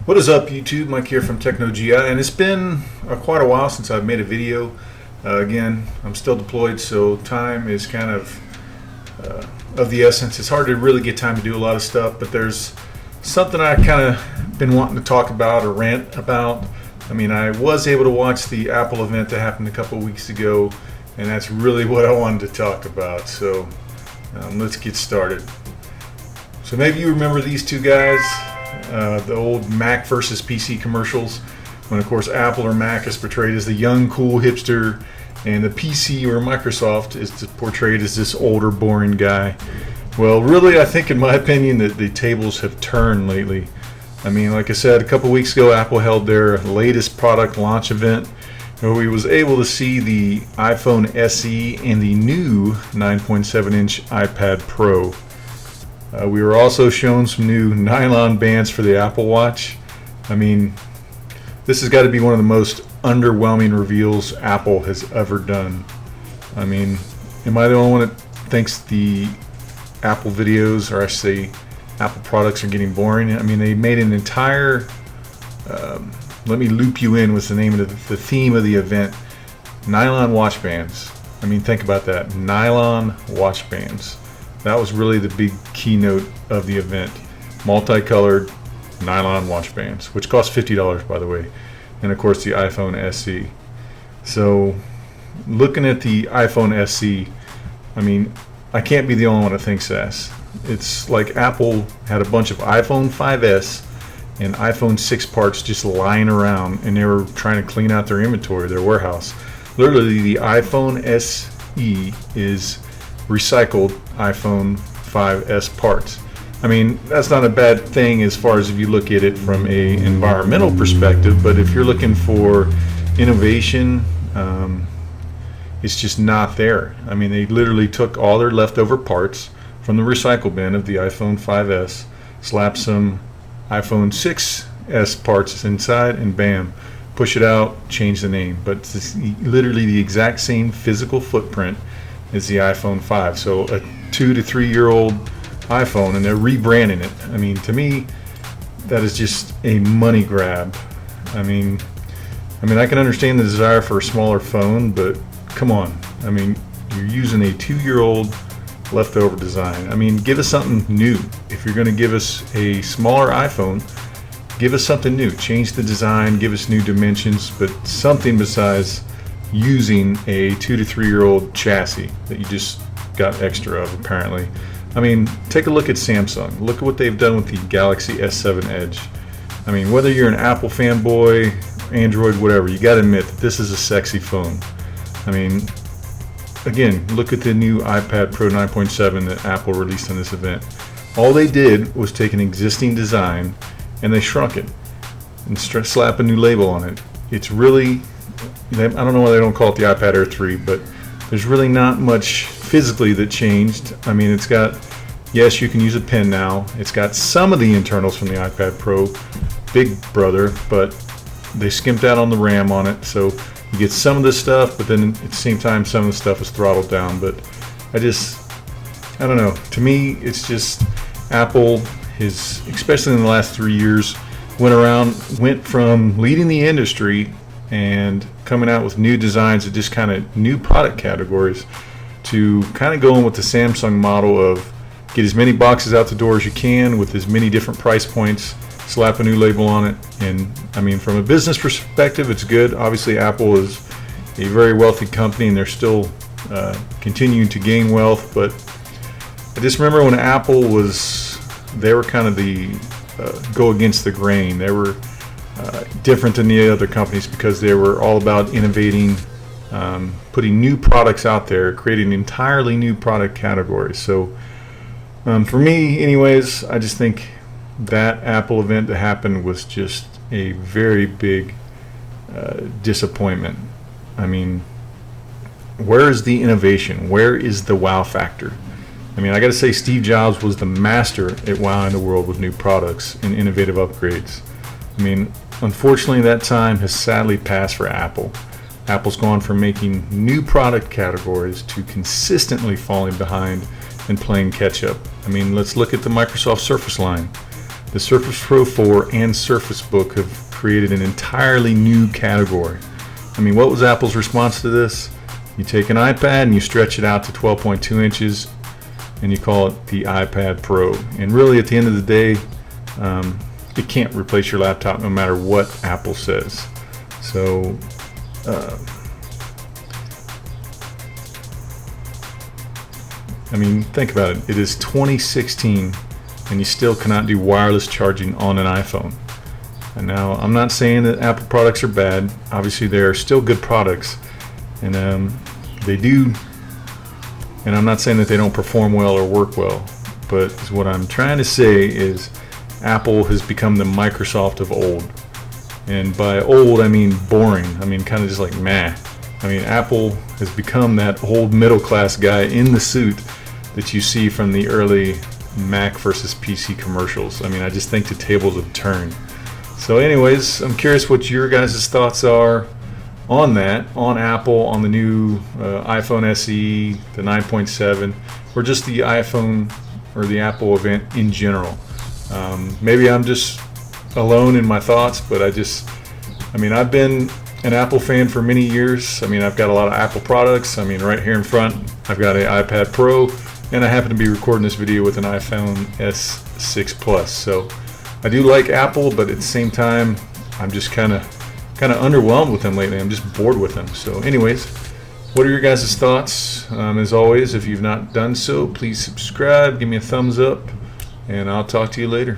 What is up, YouTube? Mike here from TechnoGI, and it's been quite a while since I've made a video. Again, I'm still deployed, so time is kind of the essence. It's hard to really get time to do a lot of stuff, but there's something I kind of been wanting to talk about or rant about. I mean, I was able to watch the Apple event that happened a couple of weeks ago, and that's really what I wanted to talk about. So let's get started. So maybe you remember these two guys. The old Mac versus PC commercials, when of course Apple or Mac is portrayed as the young cool hipster, and the PC or Microsoft is portrayed as this older boring guy. Well, really, I think in my opinion that the tables have turned lately. I mean, like I said, a couple weeks ago Apple held their latest product launch event where we was able to see the iPhone SE and the new 9.7 inch iPad Pro. We were also shown some new nylon bands for the Apple Watch. I mean, this has got to be one of the most underwhelming reveals Apple has ever done. I mean, am I the only one that thinks the Apple videos, or I say Apple products, are getting boring? I mean, they made an entire, let me loop you in, was the name of the theme of the event, nylon watch bands. I mean, think about that, nylon watch bands. That was really the big keynote of the event. Multicolored nylon watch bands, which cost $50, by the way. And of course the iPhone SE. So looking at the iPhone SE, I mean, I can't be the only one that thinks that. It's like Apple had a bunch of iPhone 5S and iPhone 6 parts just lying around, and they were trying to clean out their inventory, their warehouse. Literally, the iPhone SE is recycled iPhone 5S parts. I mean, that's not a bad thing as far as if you look at it from a environmental perspective, but if you're looking for innovation, it's just not there. I mean, they literally took all their leftover parts from the recycle bin of the iPhone 5S, slapped some iPhone 6S parts inside, and bam, push it out, change the name. But it's literally the exact same physical footprint is the iPhone 5. So a 2 to 3 year old iPhone, and they're rebranding it. I mean, to me, that is just a money grab. I mean, I can understand the desire for a smaller phone, but come on. I mean, you're using a 2-year-old leftover design. I mean, give us something new. If you're going to give us a smaller iPhone, give us something new. Change the design, give us new dimensions, but something besides using a 2 to 3 year old chassis that you just got extra of, apparently. I mean, take a look at Samsung. Look at what they've done with the Galaxy S7 Edge. I mean, whether you're an Apple fanboy, Android, whatever, you got to admit that this is a sexy phone. I mean, again, look at the new iPad Pro 9.7 that Apple released on this event. All they did was take an existing design and they shrunk it and slap a new label on it. It's really, I don't know why they don't call it the iPad Air 3, but there's really not much physically that changed. I mean, it's got, yes, you can use a pen now. It's got some of the internals from the iPad Pro, big brother, but they skimped out on the RAM on it. So you get some of the stuff, but then at the same time, some of the stuff is throttled down. But I don't know. To me, it's just Apple is, especially in the last 3 years, went from leading the industry and coming out with new designs of just kind of new product categories to kind of going with the Samsung model of get as many boxes out the door as you can with as many different price points, slap a new label on it. And I mean, from a business perspective, it's good. Obviously, Apple is a very wealthy company and they're still continuing to gain wealth. But I just remember when Apple they were kind of the go against the grain. They were different than the other companies because they were all about innovating, putting new products out there, creating entirely new product categories. So for me, anyways, I just think that Apple event that happened was just a very big disappointment. I mean, where is the innovation? Where is the wow factor? I mean, I got to say, Steve Jobs was the master at wowing the world with new products and innovative upgrades. I mean, unfortunately, that time has sadly passed for Apple. Apple's gone from making new product categories to consistently falling behind and playing catch up. I mean, let's look at the Microsoft Surface line. the Surface Pro 4 and Surface Book have created an entirely new category. I mean, what was Apple's response to this? You take an iPad and you stretch it out to 12.2 inches and you call it the iPad Pro. And really, at the end of the day, it can't replace your laptop no matter what Apple says. So, I mean, think about it. It is 2016 and you still cannot do wireless charging on an iPhone. And now, I'm not saying that Apple products are bad. Obviously, they are still good products, and they do. And I'm not saying that they don't perform well or work well, but what I'm trying to say is Apple has become the Microsoft of old. And by old, I mean boring. I mean kind of just like meh. I mean, Apple has become that old middle-class guy in the suit that you see from the early Mac versus PC commercials. I mean, I just think the tables have turned. So anyways, I'm curious what your guys' thoughts are on that, on Apple, on the new iPhone SE, the 9.7, or just the iPhone or the Apple event in general. Maybe I'm just alone in my thoughts, but I mean, I've been an Apple fan for many years. I mean, I've got a lot of Apple products. I mean, right here in front, I've got an iPad Pro, and I happen to be recording this video with an iPhone S6 Plus. So I do like Apple, but at the same time, I'm just kind of underwhelmed with them lately. I'm just bored with them. So anyways, what are your guys' thoughts? As always, if you've not done so, please subscribe, give me a thumbs up, and I'll talk to you later.